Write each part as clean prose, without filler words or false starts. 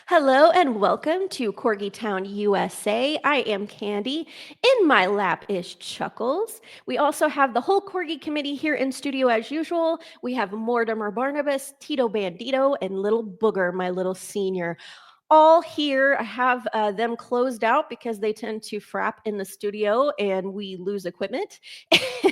Hello and welcome to Corgi Town, USA. I am Candy. In my lap is Chuckles. We also have the whole Corgi committee here in studio as usual. We have Mortimer Barnabas, Tito Bandito, and Little Booger, my little senior. All here. I have them closed out because they tend to frap in the studio and we lose equipment.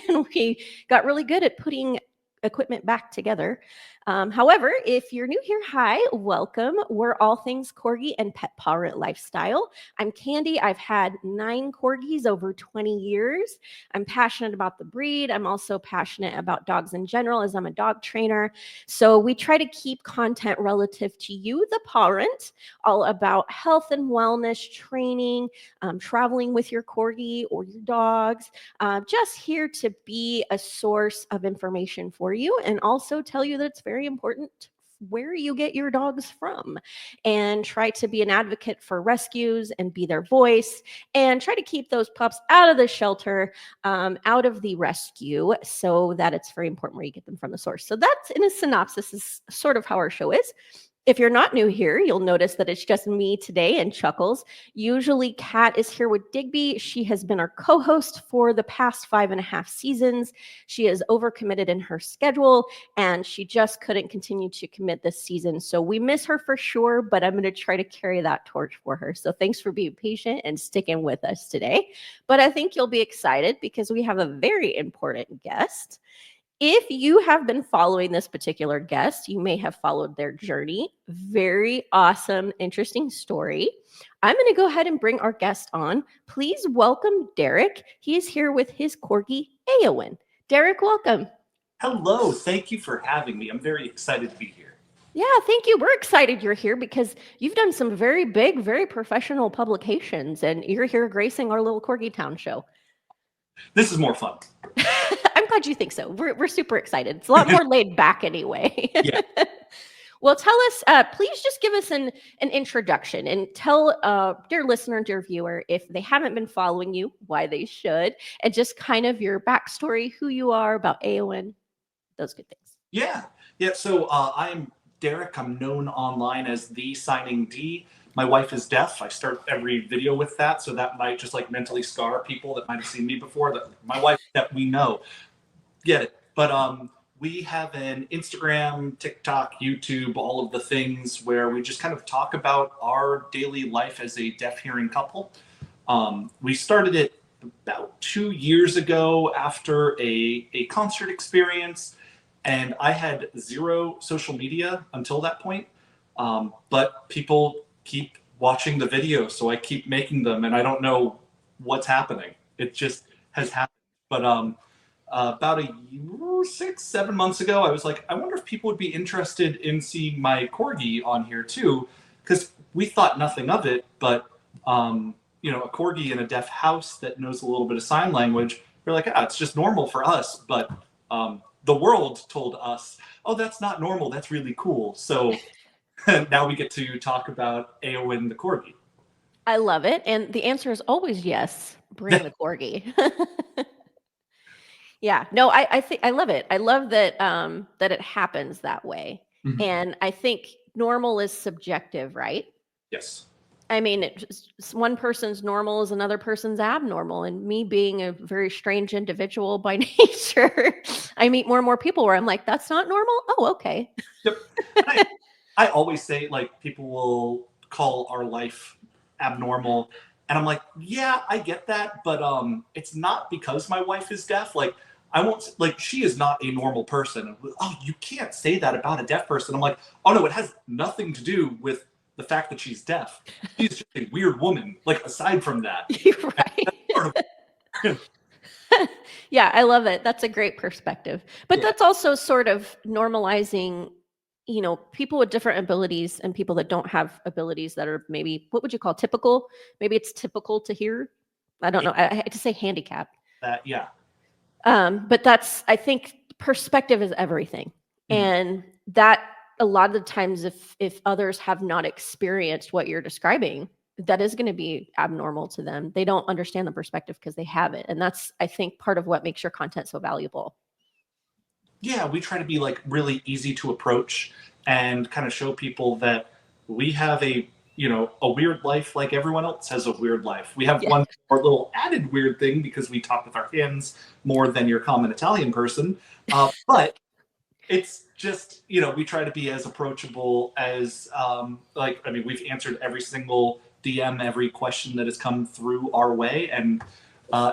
And we got really good at putting equipment back together. However, if you're new here, hi, welcome. We're all things corgi and pet parent lifestyle. I'm Candy. I've had 9 corgis over 20 years. I'm passionate about the breed. I'm also passionate about dogs in general as I'm a dog trainer. So we try to keep content relative to you, the parent, all about health and wellness training, traveling with your corgi or your dogs, just here to be a source of information for you and also tell you that it's very important where you get your dogs from and try to be an advocate for rescues and be their voice and try to keep those pups out of the shelter, out of the rescue, so that it's very important where you get them from the source. So that's in a synopsis is sort of how our show is. If you're not new here, you'll notice that it's just me today and Chuckles. Usually Kat is here with Digby. She has been our co-host for the past 5.5 seasons. She is overcommitted in her schedule and she just couldn't continue to commit this season. So we miss her for sure, but I'm going to try to carry that torch for her. So thanks for being patient and sticking with us today. But I think you'll be excited because we have a very important guest. If you have been following this particular guest, you may have followed their journey. Very awesome, interesting story. I'm going to go ahead and bring our guest on. Please welcome Derek. He is here with his corgi, Eowyn. Derek, welcome. Hello, thank you for having me. I'm very excited to be here. Yeah, thank you. We're excited you're here because you've done some very big, very professional publications, and you're here gracing our little Corgi Town show. This is more fun. I'm glad you think so. We're super excited. It's a lot more laid back anyway. Yeah. Well, tell us, please just give us an introduction and tell dear listener, dear viewer, if they haven't been following you, why they should, and just kind of your backstory, who you are, about Eowyn, those good things. Yeah. So I'm Derek. I'm known online as the Signing D. My wife is deaf. I start every video with that, so that might just like mentally scar people that might have seen me before. That my wife that we know get it. But we have an Instagram, TikTok, YouTube, all of the things where we just kind of talk about our daily life as a deaf hearing couple. We started it about 2 years ago after a concert experience, and I had zero social media until that point. But people keep watching the videos, so I keep making them, and I don't know what's happening. It just has happened. But about 6-7 months ago, I was like, I wonder if people would be interested in seeing my corgi on here too, because we thought nothing of it, but a corgi in a deaf house that knows a little bit of sign language, we're like, it's just normal for us. But the world told us, oh, that's not normal. That's really cool. So now we get to talk about Eowyn the corgi. I love it, and the answer is always yes. Bring the corgi. Yeah, no, I think I love it. I love that that it happens that way. Mhm. And I think normal is subjective, right? Yes. I mean, one person's normal is another person's abnormal. And me being a very strange individual by nature, I meet more and more people where I'm like, that's not normal. Oh, okay. Yep. I always say, like, people will call our life abnormal, and I'm like, yeah, I get that, but it's not because my wife is deaf. Like, I won't, like, she is not a normal person. Oh, you can't say that about a deaf person. I'm like, oh no, it has nothing to do with the fact that she's deaf. She's just a weird woman. Like, aside from that, Right. Yeah, I love it. That's a great perspective. But Yeah. that's also sort of normalizing, people with different abilities and people that don't have abilities that are maybe, what would you call typical? Maybe it's typical to hear. I don't know. I hate to say handicap. Yeah. But that's, I think perspective is everything. Mhm. And that a lot of the times, if others have not experienced what you're describing, that is going to be abnormal to them. They don't understand the perspective because they have it. And that's, I think, part of what makes your content so valuable. Yeah, we try to be like really easy to approach and kind of show people that we have a a weird life like everyone else has a weird life. We have Yeah. one more little added weird thing because we talk with our hands more than your common Italian person. But it's just, we try to be as approachable as, we've answered every single DM, every question that has come through our way. And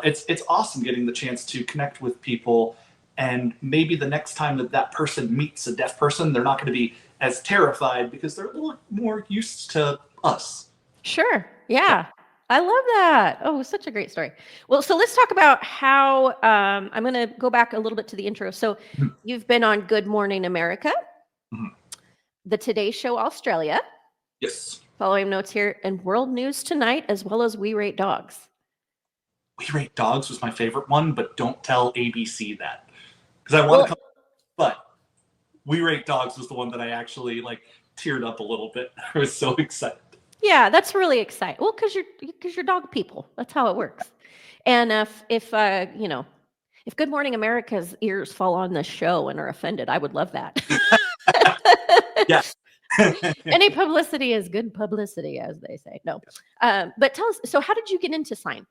it's awesome getting the chance to connect with people. And maybe the next time that person meets a deaf person, they're not going to be as terrified because they're a little more used to us. Sure. Yeah. I love that. Oh, such a great story. Well, so let's talk about how I'm going to go back a little bit to the intro. So you've been on Good Morning America, the Today Show Australia, Yes. following notes here, and World News Tonight, as well as We Rate Dogs. We Rate Dogs was my favorite one, but don't tell ABC that because I want to come. But We Rate Dogs was the one that I actually teared up a little bit. I was so excited. Yeah, that's really exciting. Well, because you're dog people. That's how it works. And if Good Morning America's ears fall on this show and are offended, I would love that. Yeah. Any publicity is good publicity, as they say. No, but tell us. So, how did you get into sign?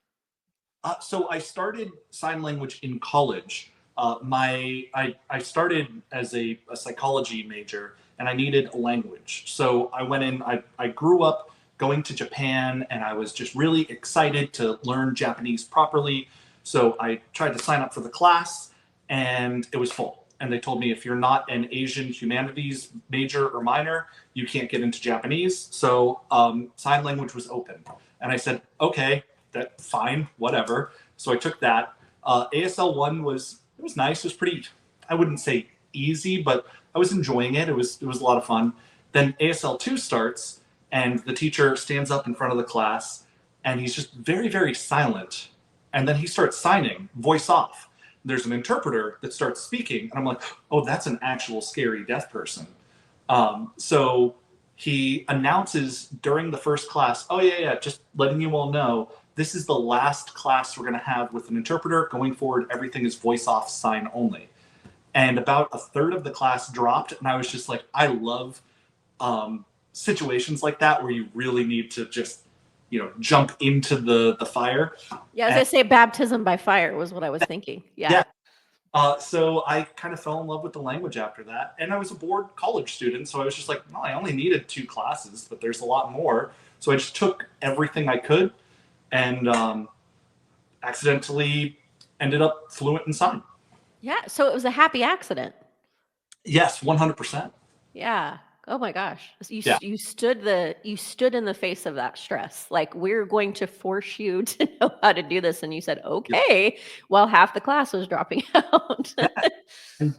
So I started sign language in college. I started as a psychology major, and I needed a language. So I went in. I grew up going to Japan, and I was just really excited to learn Japanese properly. So I tried to sign up for the class, and it was full. And they told me if you're not an Asian humanities major or minor, you can't get into Japanese. So sign language was open, and I said, okay, that's fine, whatever. So I took that. ASL1 was nice. It was pretty. I wouldn't say easy, but I was enjoying it. It was a lot of fun. Then ASL2 starts, and the teacher stands up in front of the class, and he's just very, very silent. And then he starts signing, voice off. There's an interpreter that starts speaking, and I'm like, oh, that's an actual scary deaf person. So he announces during the first class, oh, yeah, just letting you all know, this is the last class we're going to have with an interpreter. Going forward, everything is voice off, sign only. And about a third of the class dropped, and I was just like, I love situations like that where you really need to just jump into the fire. Yeah, as I say, baptism by fire was what I was thinking. Yeah. So I kind of fell in love with the language after that, and I was a bored college student, so I was just like, no, I only needed 2 classes, but there's a lot more. So I just took everything I could, and accidentally ended up fluent in sign. Yeah. So it was a happy accident. Yes, 100%. Yeah. Oh my gosh. Yeah. You stood in the face of that stress. Like, we're going to force you to know how to do this. And you said, okay, while half the class was dropping out. And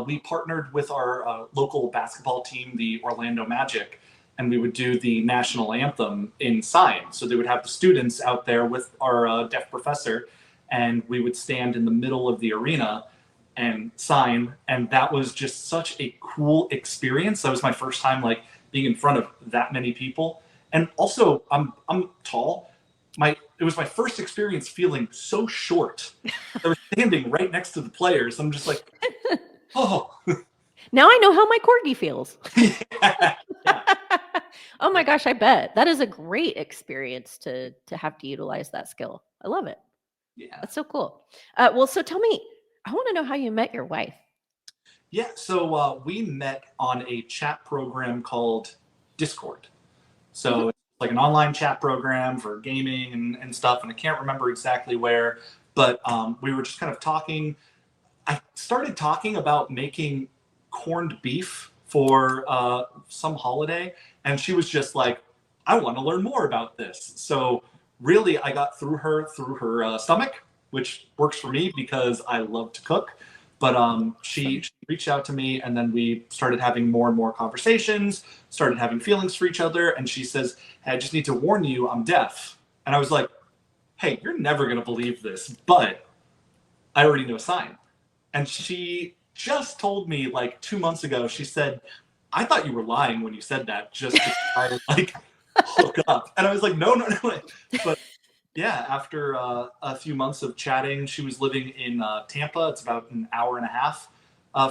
we partnered with our local basketball team, the Orlando Magic, and we would do the national anthem in sign. So they would have the students out there with our deaf professor, and we would stand in the middle of the arena and sign. And that was just such a cool experience. That was my first time being in front of that many people. And also, I'm tall. It was my first experience feeling so short. I was standing right next to the players. I'm just like, oh. Now I know how my corgi feels. Yeah. Oh my gosh, I bet. That is a great experience to have to utilize that skill. I love it. Yeah. That's so cool. Well, so tell me, I want to know how you met your wife. Yeah, so we met on a chat program called Discord. So it's like an online chat program for gaming and stuff, and I can't remember exactly where, but we were just kind of talking. I started talking about making corned beef for some holiday, and she was just like, I want to learn more about this. So really, I got through her stomach, which works for me because I love to cook. But she reached out to me, and then we started having more and more conversations, started having feelings for each other. And she says, hey, I just need to warn you, I'm deaf. And I was like, hey, you're never going to believe this, but I already know sign. And she just told me 2 months ago, she said, I thought you were lying when you said that just to try to hook up. And I was like, no. But yeah, after a few months of chatting, she was living in Tampa. It's about an hour and a half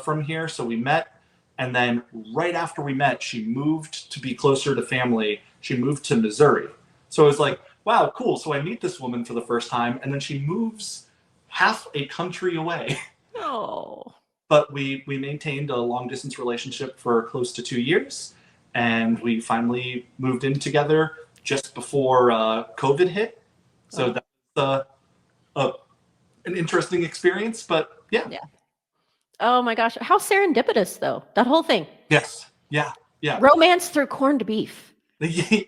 from here. So we met. And then right after we met, she moved to be closer to family She moved to Missouri. So I was like, wow, cool. So I meet this woman for the first time, and then she moves half a country away. Oh. But we maintained a long distance relationship for close to 2 years, and we finally moved in together just before COVID hit. So that was an interesting experience, but yeah. Yeah. Oh my gosh. How serendipitous, though, that whole thing. Yes. Yeah. Yeah. Romance through corned beef. Yeah.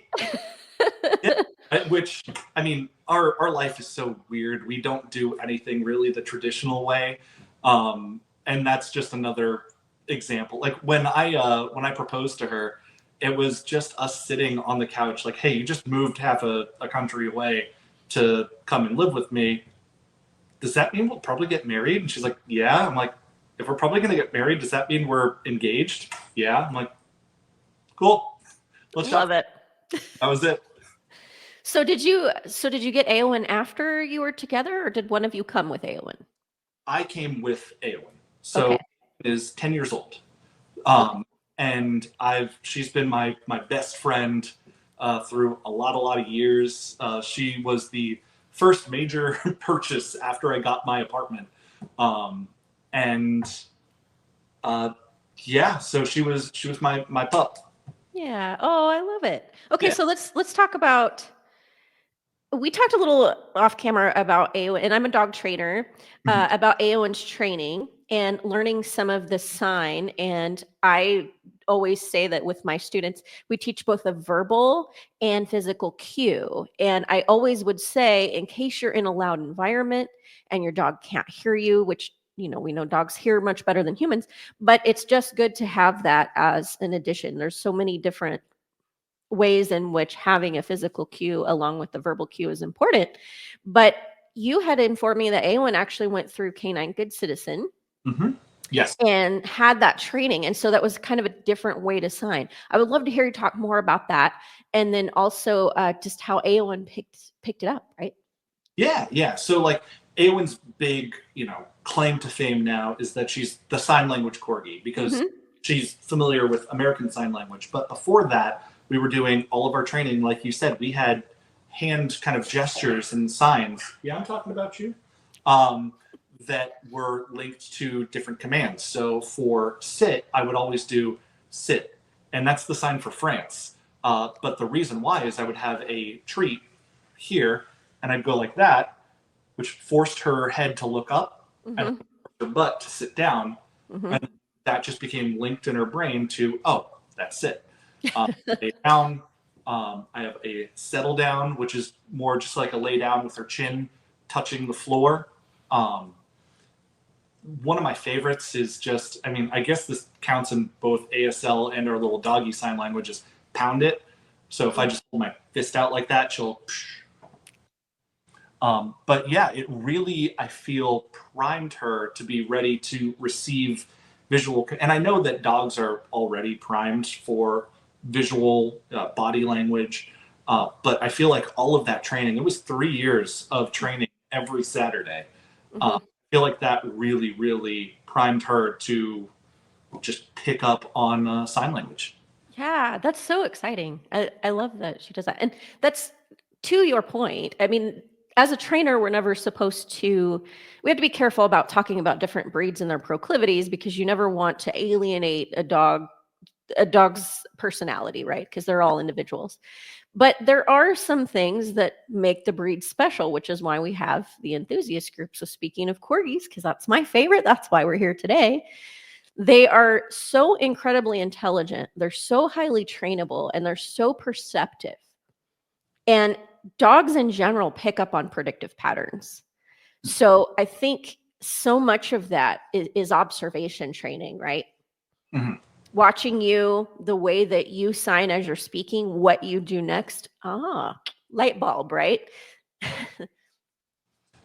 Which, I mean, our life is so weird. We don't do anything really the traditional way. And that's just another example. Like when I proposed to her, it was just us sitting on the couch, like, hey, you just moved half a country away to come and live with me. Does that mean we'll probably get married? And she's like, yeah. I'm like, if we're probably gonna get married, does that mean we're engaged? Yeah. I'm like, cool. Let's Love it. That was it. So did you get Eowyn after you were together, or did one of you come with Eowyn? I came with Eowyn. So Okay. is 10 years old. And she's been my best friend through a lot of years. She was the first major purchase after I got my apartment. And yeah, so she was my pup. Yeah. Oh, I love it. Okay, Yeah. so let's talk about. We talked a little off camera about Eowyn, and I'm a dog trainer, about Eowyn's training and learning some of the sign. And I always say that with my students, we teach both a verbal and physical cue. And I always would say, in case you're in a loud environment and your dog can't hear you, which we know dogs hear much better than humans, but it's just good to have that as an addition. There's so many different ways in which having a physical cue along with the verbal cue is important. But you had informed me that Eowyn actually went through Canine Good Citizen. Yes. And had that training. And so that was kind of a different way to sign. I would love to hear you talk more about that. And then also just how Eowyn picked it up, right? Yeah. So like Eowyn's big, claim to fame now is that she's the sign language corgi because she's familiar with American Sign Language. But before that, we were doing all of our training, like you said, we had hand kind of gestures and signs. Yeah, I'm talking about you. That were linked to different commands. So for sit, I would always do sit, and that's the sign for France. But the reason why is I would have a treat here, and I'd go like that, which forced her head to look up and her butt to sit down, and that just became linked in her brain to, oh, that's sit. Lay down. I have a settle down, which is more just like a lay down with her chin touching the floor. One of my favorites is just, I guess this counts in both ASL and our little doggy sign language, is pound it. So if I just hold my fist out like that, she'll. But yeah, it really, I feel, primed her to be ready to receive visual. And I know that dogs are already primed for visual body language. But I feel like all of that training, it was 3 years of training every Saturday. I feel like that really, really primed her to just pick up on sign language. Yeah, that's so exciting. I love that she does that. And that's to your point. As a trainer, we're never supposed to, we have to be careful about talking about different breeds and their proclivities because you never want to alienate a dog's personality, right? Because they're all individuals. But there are some things that make the breed special, which is why we have the enthusiast group. So speaking of corgis, because that's my favorite, that's why we're here today. They are so incredibly intelligent. They're so highly trainable, and they're so perceptive. And dogs in general pick up on predictive patterns. So I think so much of that is observation training, right? Watching you, the way that you sign as you're speaking, what you do next. Light bulb, right?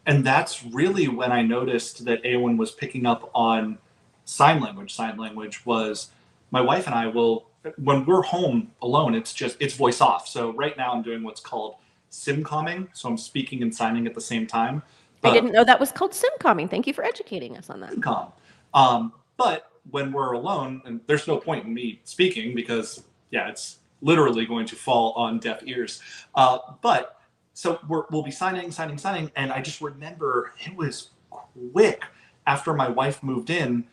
And that's really when I noticed that Eowyn was picking up on sign language. Sign language was, my wife and I will, when we're home alone, it's voice off. So right now I'm doing what's called simcomming. So I'm speaking and signing at the same time. I didn't know that was called simcomming. Thank you for educating us on that. Simcom. But when we're alone, and there's no point in me speaking because, yeah, it's literally going to fall on deaf ears. But so we'll be signing, and I just remember it was quick after my wife moved in.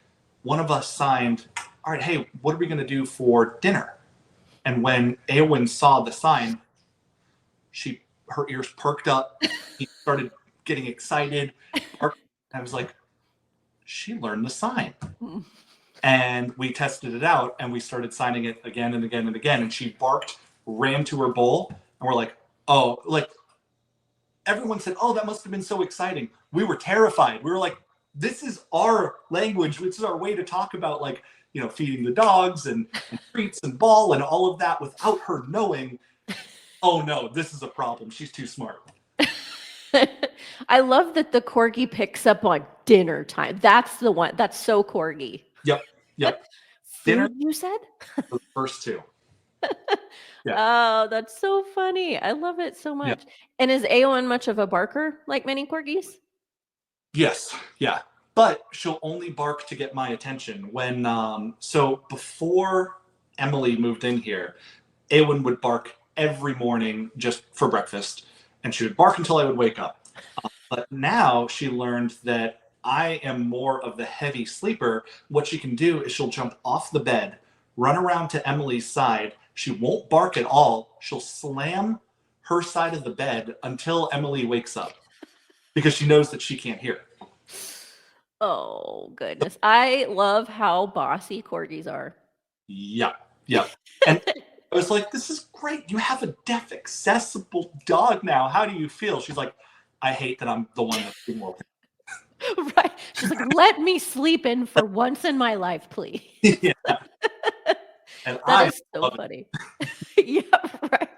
One of us signed, all right, hey, what are we going to do for dinner? And when Eowyn saw the sign, her ears perked up. He started getting excited. I was like, she learned the sign. And we tested it out and we started signing it again and again and again. And she barked, ran to her bowl, and we're like, oh, like everyone said, oh, that must have been so exciting. We were terrified. We were like, this is our language. This is our way to talk about, like, you know, feeding the dogs and treats and ball and all of that without her knowing, oh no, this is a problem. She's too smart. I love that the Corgi picks up on dinner time. That's the one. That's so Corgi. Yep. Dinner, you said? The first two. Yeah. Oh, that's so funny. I love it so much. Yeah. And is Eowyn much of a barker like many Corgis? Yes. Yeah. But she'll only bark to get my attention. So before Emily moved in here, Eowyn would bark every morning just for breakfast, and she would bark until I would wake up. But now she learned that I am more of the heavy sleeper. What she can do is she'll jump off the bed, run around to Emily's side. She won't bark at all. She'll slam her side of the bed until Emily wakes up because she knows that she can't hear. Oh, goodness. I love how bossy Corgis are. Yeah. And I was like, this is great. You have a deaf, accessible dog now. How do you feel? She's like, I hate that I'm the one that's being woken. Right. She's like, let me sleep in for once in my life, please. Yeah. And that is so funny. Yeah, right.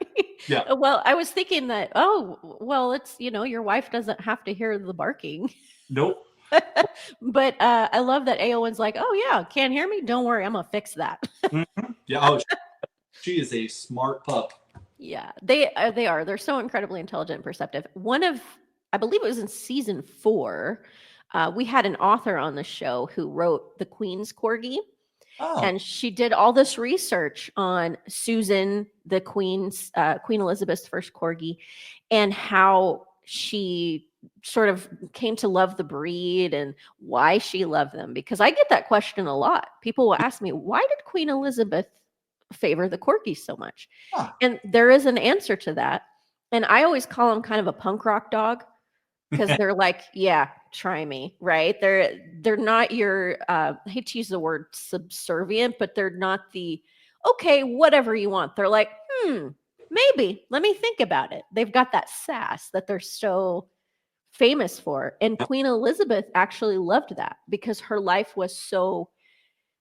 Yeah. Well, I was thinking that, it's, your wife doesn't have to hear the barking. Nope. But I love that Eowyn's like, oh yeah, can't hear me? Don't worry, I'm gonna fix that. Mm-hmm. Yeah. Oh, she is a smart pup. Yeah, they are. They're so incredibly intelligent and perceptive. I believe it was in season 4, we had an author on the show who wrote The Queen's Corgi. Oh. And she did all this research on Susan, the Queen Elizabeth's first Corgi, and how she sort of came to love the breed and why she loved them. Because I get that question a lot. People will ask me, why did Queen Elizabeth favor the Corgis so much? Huh. And there is an answer to that. And I always call them kind of a punk rock dog because they're like, yeah, try me, right? They're not your, I hate to use the word subservient, but they're not the, okay, whatever you want. They're like, maybe, let me think about it. They've got that sass that they're so famous for. And Queen Elizabeth actually loved that because her life was so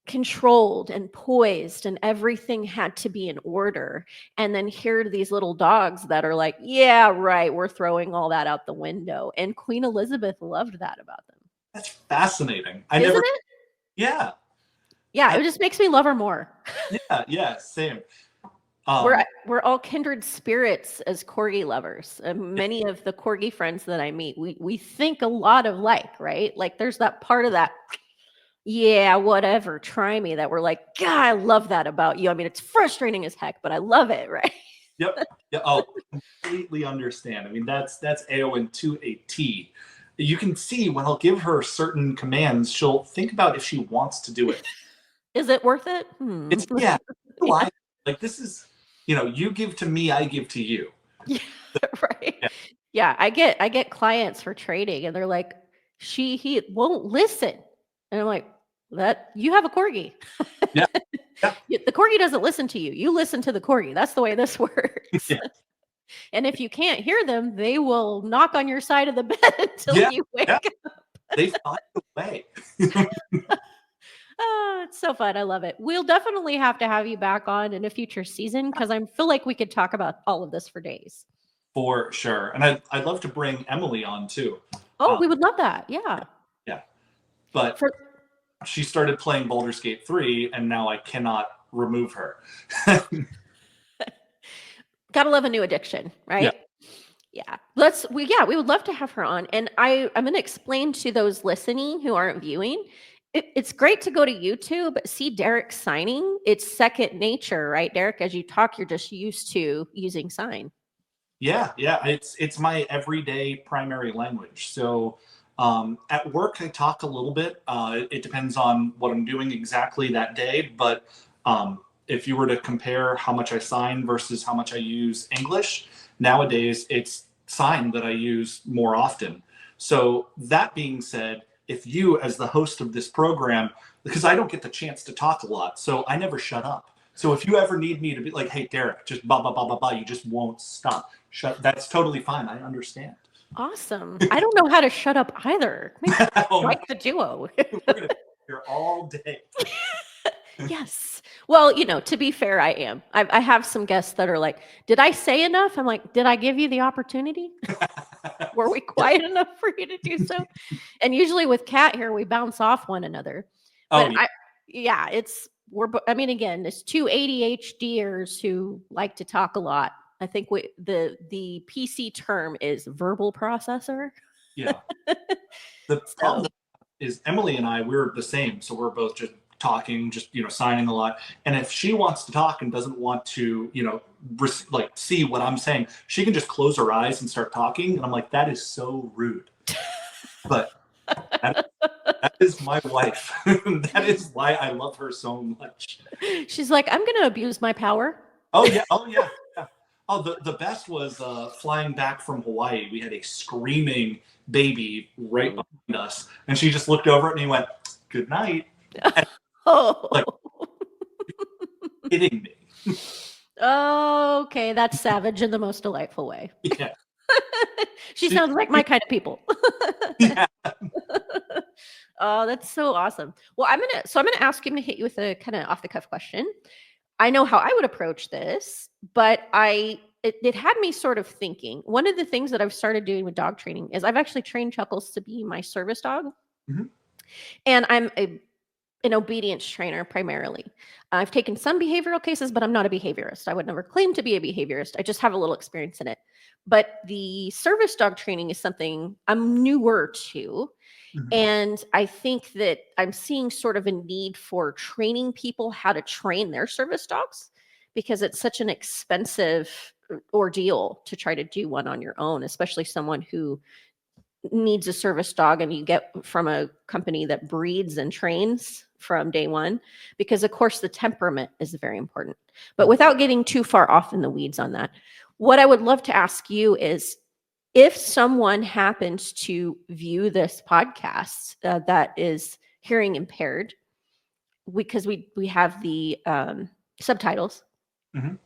controlled and poised and everything had to be in order. And then here are these little dogs that are like, yeah, right, we're throwing all that out the window. And Queen Elizabeth loved that about them. That's fascinating. Isn't it? Yeah. Yeah, it just makes me love her more. Yeah, same. We're all kindred spirits as Corgi lovers. Many of the Corgi friends that I meet, we think a lot alike, right? Like there's that part of that, yeah, whatever, try me, that we're like, God, I love that about you. I mean, it's frustrating as heck, but I love it, right? Yep. Yeah. Oh, completely understand. I mean, that's Eowyn to a T. You can see when I'll give her certain commands, she'll think about if she wants to do it. Is it worth it? It's yeah. Why? Like this is, you give to me, I give to you. Yeah, right. Yeah, I get clients for trading, and they're like, he won't listen, and I'm like, that you have a Corgi. Yeah. The Corgi doesn't listen to you. You listen to the Corgi. That's the way this works. Yeah. And if you can't hear them, they will knock on your side of the bed until you wake up. They find a way. Oh, it's so fun. I love it. We'll definitely have to have you back on in a future season because I feel like we could talk about all of this for days. For sure. And I'd love to bring Emily on too. Oh, we would love that. Yeah. Yeah. But she started playing Baldur's Gate 3 and now I cannot remove her. Gotta love a new addiction, right? Yeah. We would love to have her on. And I'm going to explain to those listening who aren't viewing. It's great to go to YouTube, see Derek signing. It's second nature, right, Derek? As you talk, you're just used to using sign. Yeah, yeah, it's my everyday primary language. So at work, I talk a little bit. It depends on what I'm doing exactly that day. But if you were to compare how much I sign versus how much I use English, nowadays it's sign that I use more often. So that being said, if you, as the host of this program, because I don't get the chance to talk a lot, so I never shut up. So if you ever need me to be like, hey, Derek, just blah, blah, blah, blah, blah, you just won't stop. That's totally fine. I understand. Awesome. I don't know how to shut up either. Maybe Oh, like the duo. we're going to be here all day. Yes. Well, to be fair, I am. I have some guests that are like, did I say enough? I'm like, did I give you the opportunity? Were we quiet enough for you to do so? And usually with Kat here, we bounce off one another. Oh, But yeah. I mean, again, it's two ADHDers who like to talk a lot. I think the PC term is verbal processor. Yeah. The problem So is Emily and I, we're the same. So we're both just talking, just, signing a lot. And if she wants to talk and doesn't want to, like see what I'm saying, she can just close her eyes and start talking. And I'm like, that is so rude. But that is my wife. That is why I love her so much. she's like, I'm going to abuse my power. Oh yeah. Oh yeah. Yeah. Oh, the best was flying back from Hawaii. We had a screaming baby right behind us, and she just looked over at me and went, "Good night." And, Oh. like, kidding me? Okay, that's savage in the most delightful way. Yeah. She sounds like my kind of people. Yeah. Oh, that's so awesome. Well, I'm gonna ask him to hit you with a kind of off the cuff question. I know how I would approach this, but it had me sort of thinking. One of the things that I've started doing with dog training is I've actually trained Chuckles to be my service dog. Mhm. And I'm an obedience trainer primarily. I've taken some behavioral cases, but I'm not a behaviorist. I would never claim to be a behaviorist. I just have a little experience in it. But the service dog training is something I'm newer to. Mhm. And I think that I'm seeing sort of a need for training people how to train their service dogs because it's such an expensive ordeal to try to do one on your own, especially someone who needs a service dog and you get from a company that breeds and trains from day one, because of course the temperament is very important. But without getting too far off in the weeds on that, what I would love to ask you is if someone happens to view this podcast that is hearing impaired, because we have the subtitles. Mhm.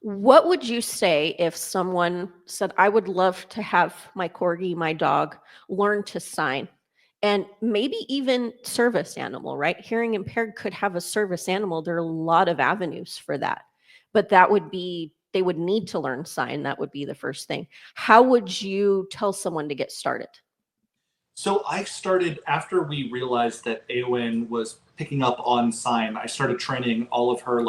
What would you say if someone said, I would love to have my corgi, my dog, learn to sign and maybe even service animal, right? Hearing impaired could have a service animal. There are a lot of avenues for that, but they would need to learn sign. That would be the first thing. How would you tell someone to get started? So I started after we realized that Eowyn was picking up on sign. I started training all of her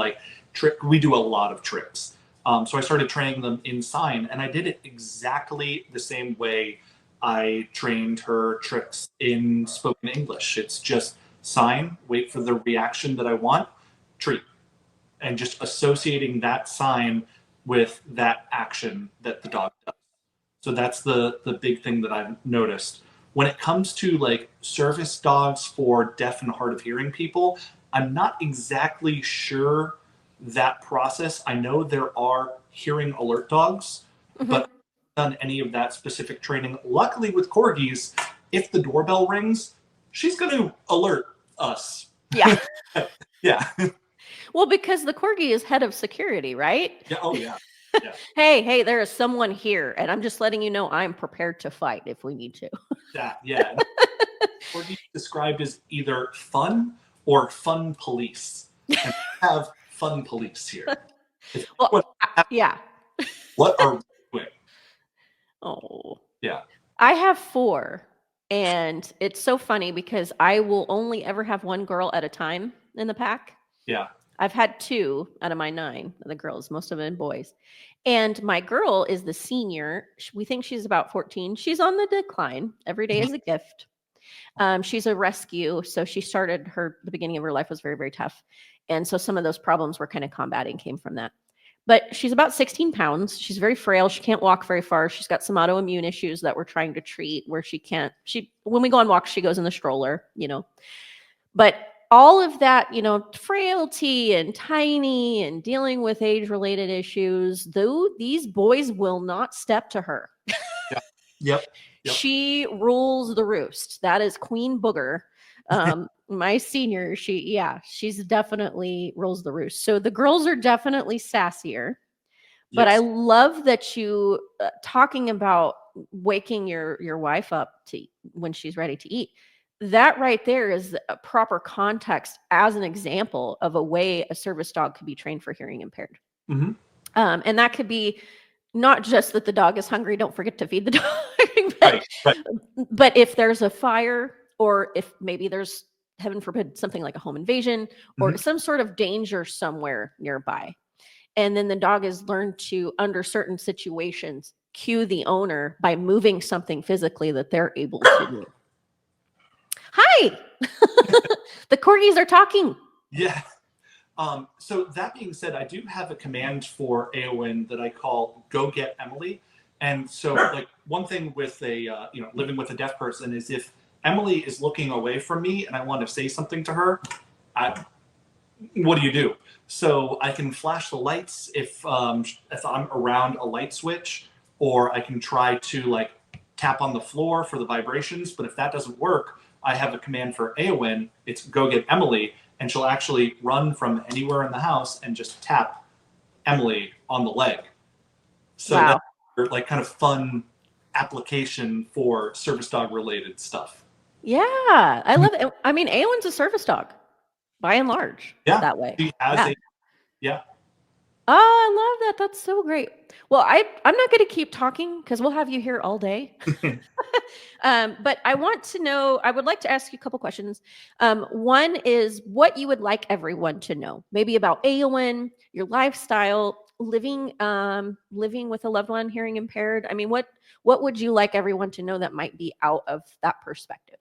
trick. We do a lot of tricks, so I started training them in sign, and I did it exactly the same way I trained her tricks in spoken English. It's just sign, wait for the reaction that I want, treat, and just associating that sign with that action that the dog does. So that's the big thing that I've noticed. When it comes to service dogs for deaf and hard of hearing people, I'm not exactly sure that process. I know there are hearing alert dogs, Mhm. but I haven't done any of that specific training. Luckily with corgis, if the doorbell rings, she's going to alert us. Yeah. Yeah. Well, because the corgi is head of security, right? Yeah. Oh yeah. Yeah. Hey, there is someone here, and I'm just letting you know I'm prepared to fight if we need to. That. Yeah. Corgi described as either fun or fun police. And we have fun police here. If anyone Well, asks, yeah. what are we doing? Oh, Yeah. I have 4, and it's so funny because I will only ever have one girl at a time in the pack. Yeah. I've had 2 out of my 9 of the girls, most of them boys. And my girl is the senior. We think she's about 14. She's on the decline. Every day is a gift. She's a rescue, so the beginning of her life was very, very tough. And so some of those problems we're kind of combating came from that. But she's about 16 pounds. She's very frail. She can't walk very far. She's got some autoimmune issues that we're trying to treat where when we go on walks, she goes in the stroller, But all of that, frailty and tiny and dealing with age-related issues, though these boys will not step to her. Yeah. Yep. She rules the roost. That is Queen Booger. My senior, she's definitely rules the roost. So the girls are definitely sassier. But I love that you talking about waking your wife up when she's ready to eat. That right there is a proper context as an example of a way a service dog could be trained for hearing impaired. Mm-hmm. And that could be not just that the dog is hungry, don't forget to feed the dog, right. But if there's a fire, or if maybe there's, heaven forbid, something like a home invasion or some sort of danger somewhere nearby. And then the dog is learned to, under certain situations, cue the owner by moving something physically that they're able to do. Hi! The corgis are talking. Yeah. So that being said, I do have a command for Eowyn that I call "Go Get Emily." And so, like, one thing with living with a deaf person is if Emily is looking away from me and I want to say something to her, what do? So I can flash the lights if I'm around a light switch, or I can try to tap on the floor for the vibrations. But if that doesn't work, I have a command for Eowyn. It's "Go Get Emily," and she'll actually run from anywhere in the house and just tap Emily on the leg. So wow. That's kind of fun application for service dog related stuff. Yeah, I love it. I mean, Eowyn's a service dog by and large. Yeah, that way. She has yeah. Oh, I love that. That's so great. Well, I'm not going to keep talking because we'll have you here all day. But I would like to ask you a couple questions. One is what you would like everyone to know, maybe about Eowyn, your lifestyle, living with a loved one hearing impaired. I mean, what would you like everyone to know that might be out of that perspective?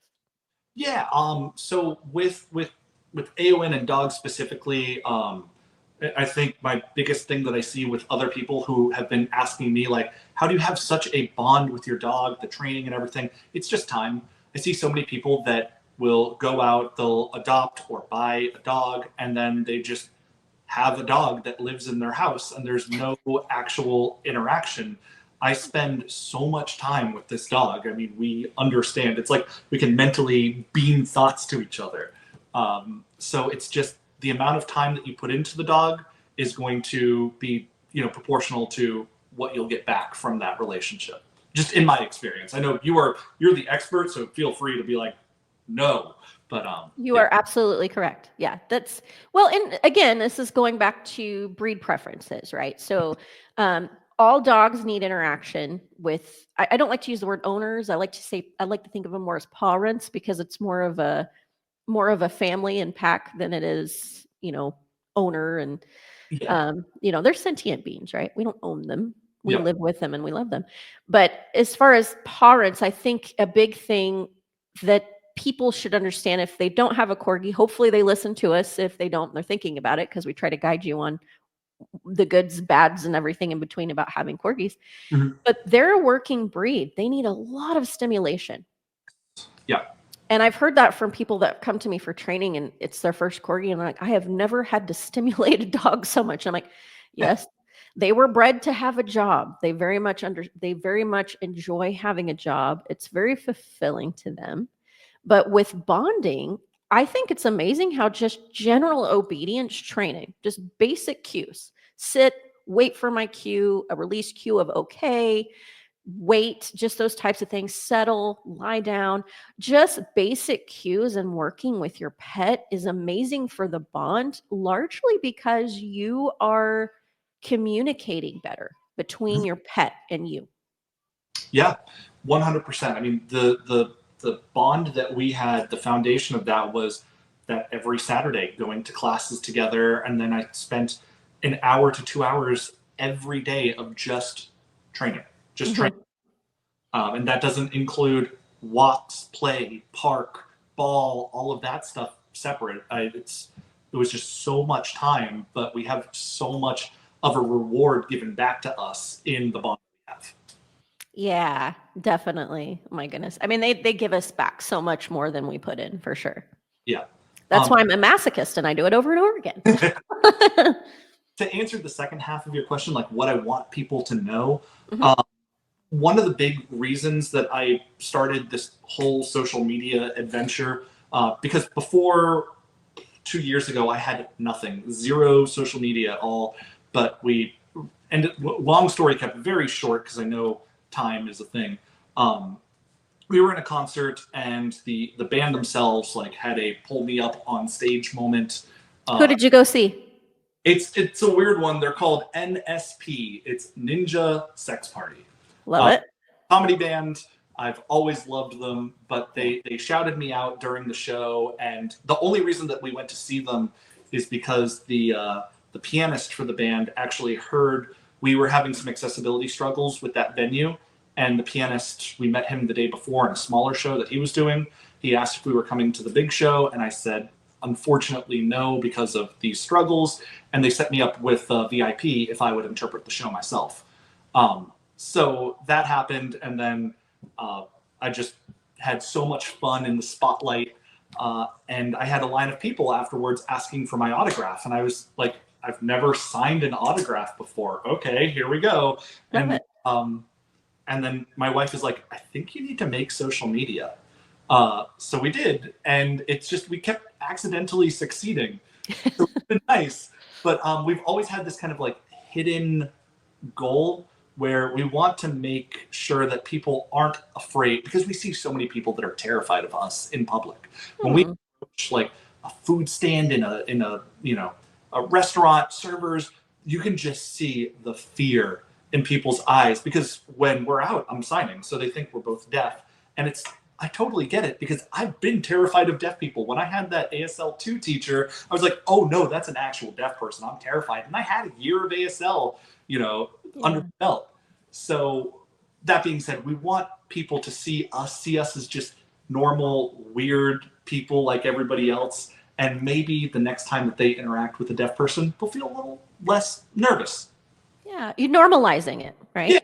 Yeah. So with Eowyn and dogs specifically, I think my biggest thing that I see with other people who have been asking me, how do you have such a bond with your dog, the training and everything? It's just time. I see so many people that will go out, they'll adopt or buy a dog, and then they just have a dog that lives in their house and there's no actual interaction. I spend so much time with this dog. I mean, we understand. It's like we can mentally beam thoughts to each other. So it's just the amount of time that you put into the dog is going to be, proportional to what you'll get back from that relationship. Just in my experience. I know you're the expert, so feel free to be like, no. But you are absolutely correct. Yeah, and again, this is going back to breed preferences, right? So all dogs need interaction with, I don't like to use the word owners. I like to think of them more as parents because it's more of a family and pack than it is, owner. And, they're sentient beings, right? We don't own them. We live with them and we love them. But as far as parents, I think a big thing that people should understand, if they don't have a corgi, hopefully they listen to us. If they don't, they're thinking about it because we try to guide you on the goods, bads, and everything in between about having corgis. Mm-hmm. But they're a working breed. They need a lot of stimulation. Yeah. And I've heard that from people that come to me for training and it's their first corgi. And they're like, I have never had to stimulate a dog so much. I'm like, yes, they were bred to have a job. They very much enjoy having a job. It's very fulfilling to them. But with bonding, I think it's amazing how just general obedience training, just basic cues, sit, wait for my cue, a release cue of okay, wait, just those types of things, settle, lie down, just basic cues and working with your pet is amazing for the bond, largely because you are communicating better between your pet and you. Yeah, 100%. I mean, the bond that we had, the foundation of that was that every Saturday going to classes together, and then I spent an hour to 2 hours every day of just training, training. And that doesn't include walks, play, park, ball, all of that stuff separate. It was just so much time, but we have so much of a reward given back to us in the bond we have. Yeah, definitely. Oh my goodness. I mean, they give us back so much more than we put in, for sure. Yeah. That's why I'm a masochist and I do it over and over again. To answer the second half of your question, like what I want people to know, Mhm. one of the big reasons that I started this whole social media adventure, because before 2 years ago, I had nothing, zero social media at all. But long story kept very short because I know time is a thing. We were in a concert and the band themselves like had a pull me up on stage moment. Who did you go see? It's a weird one. They're called NSP. It's Ninja Sex Party. Love it. Comedy band. I've always loved them, but they shouted me out during the show, and the only reason that we went to see them is because the pianist for the band actually heard we were having some accessibility struggles with that venue, and the pianist, we met him the day before in a smaller show that he was doing. He asked if we were coming to the big show, and I said, unfortunately, no, because of these struggles, and they set me up with VIP if I would interpret the show myself. So that happened, and then I just had so much fun in the spotlight, and I had a line of people afterwards asking for my autograph, and I was like, I've never signed an autograph before. Okay, here we go. And then my wife is like, I think you need to make social media. So we did, and it's just we kept accidentally succeeding. So it's been nice, but we've always had this kind of like hidden goal where we want to make sure that people aren't afraid, because we see so many people that are terrified of us in public. When we approach like a food stand in a a restaurant, servers, you can just see the fear in people's eyes, because when we're out, I'm signing, so they think we're both deaf, and I totally get it, because I've been terrified of deaf people. When I had that ASL2 teacher, I was like, oh no, that's an actual deaf person. I'm terrified. And I had a year of ASL, under the belt. So that being said, we want people to see us as just normal, weird people like everybody else. And maybe the next time that they interact with a deaf person, they'll feel a little less nervous. Yeah, you're normalizing it, right?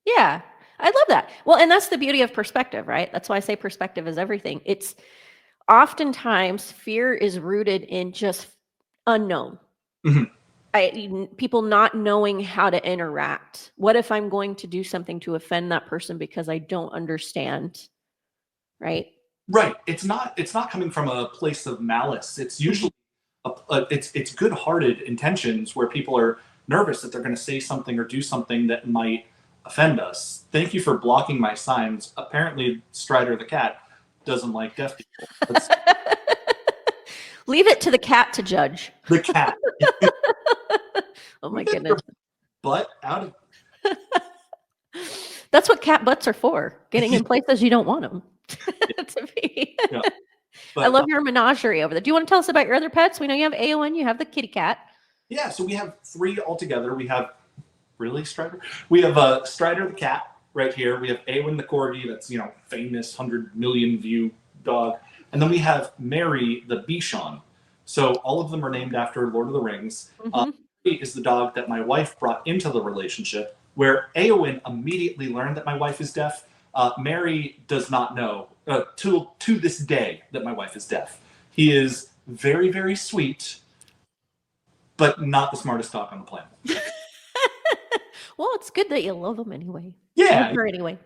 Yeah, I love that. Well, and that's the beauty of perspective, right? That's why I say perspective is everything. It's oftentimes fear is rooted in just unknown. People not knowing how to interact. What if I'm going to do something to offend that person because I don't understand, right? Right. It's not coming from a place of malice. It's usually it's good-hearted intentions where people are nervous that they're going to say something or do something that might offend us. Thank you for blocking my signs. Apparently, Strider the cat doesn't like deaf people. Leave it to the cat to judge. The cat. Oh my goodness. Butt out of. That's what cat butts are for. Getting in places you don't want them to be. Yeah. I love your menagerie over there. Do you want to tell us about your other pets? We know you have Eowyn, you have the kitty cat. Yeah, so we have 3 altogether. We have Strider. We have Strider the cat right here. We have Eowyn the Corgi, that's famous 100 million view dog, and then we have Mary the Bichon. So all of them are named after Lord of the Rings. Mary is the dog that my wife brought into the relationship, where Eowyn immediately learned that my wife is deaf. Mary does not know to this day that my wife is deaf. He is very, very sweet, but not the smartest dog on the planet. Well, it's good that you love him anyway. Yeah. Love her anyway.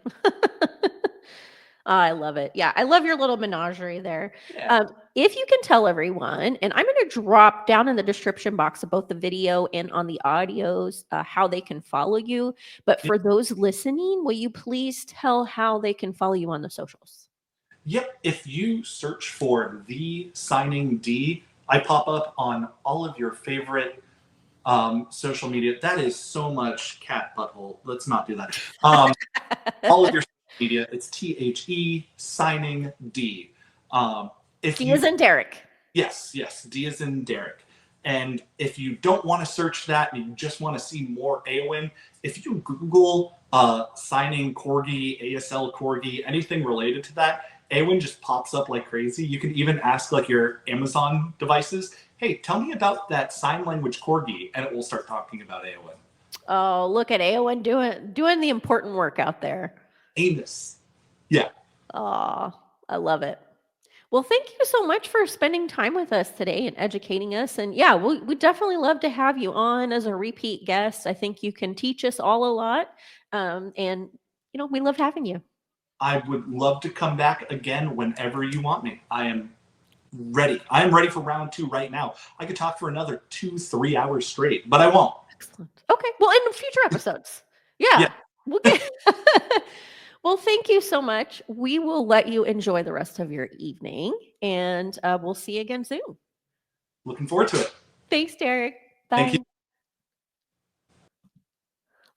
I love it. Yeah, I love your little menagerie there. Yeah. If you can tell everyone, and I'm going to drop down in the description box of both the video and on the audios how they can follow you. But for those listening, will you please tell how they can follow you on the socials? Yep. If you search for The Signing D, I pop up on all of your favorite social media. That is so much cat butthole. Let's not do that. All of your media, it's THE Signing D. D as in Derek. Yes, D as in Derek. And if you don't want to search that and you just want to see more Eowyn, if you Google signing Corgi, ASL Corgi, anything related to that, Eowyn just pops up like crazy. You can even ask like your Amazon devices, hey, tell me about that sign language Corgi, and it will start talking about Eowyn. Oh, look at Eowyn doing the important work out there. Amos. Yeah. Oh, I love it. Well, thank you so much for spending time with us today and educating us. And yeah, we'd definitely love to have you on as a repeat guest. I think you can teach us all a lot. And, we loved having you. I would love to come back again whenever you want me. I am ready. I am ready for round 2 right now. I could talk for another 2-3 hours straight, but I won't. Excellent. Okay. Well, in future episodes. Yeah. Yeah. We'll get Well, thank you so much. We will let you enjoy the rest of your evening, and we'll see you again soon. Looking forward to it. Thanks, Derek. Bye. Thank you.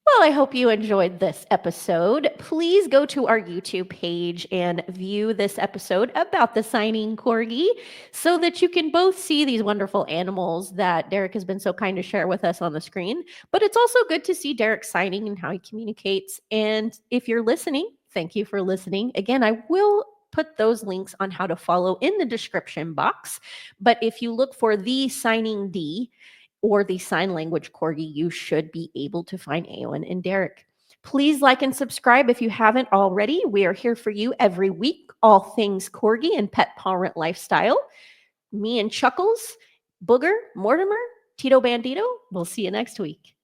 Well, I hope you enjoyed this episode. Please go to our YouTube page and view this episode about the signing corgi so that you can both see these wonderful animals that Derek has been so kind to share with us on the screen. But it's also good to see Derek signing and how he communicates. And if you're listening, thank you for listening. Again, I will put those links on how to follow in the description box. But if you look for the signing D, or the sign language corgi, you should be able to find Eowyn and Derek. Please like and subscribe if you haven't already. We are here for you every week, all things corgi and pet parent lifestyle. Me and Chuckles, Booger, Mortimer, Tito Bandito, we'll see you next week.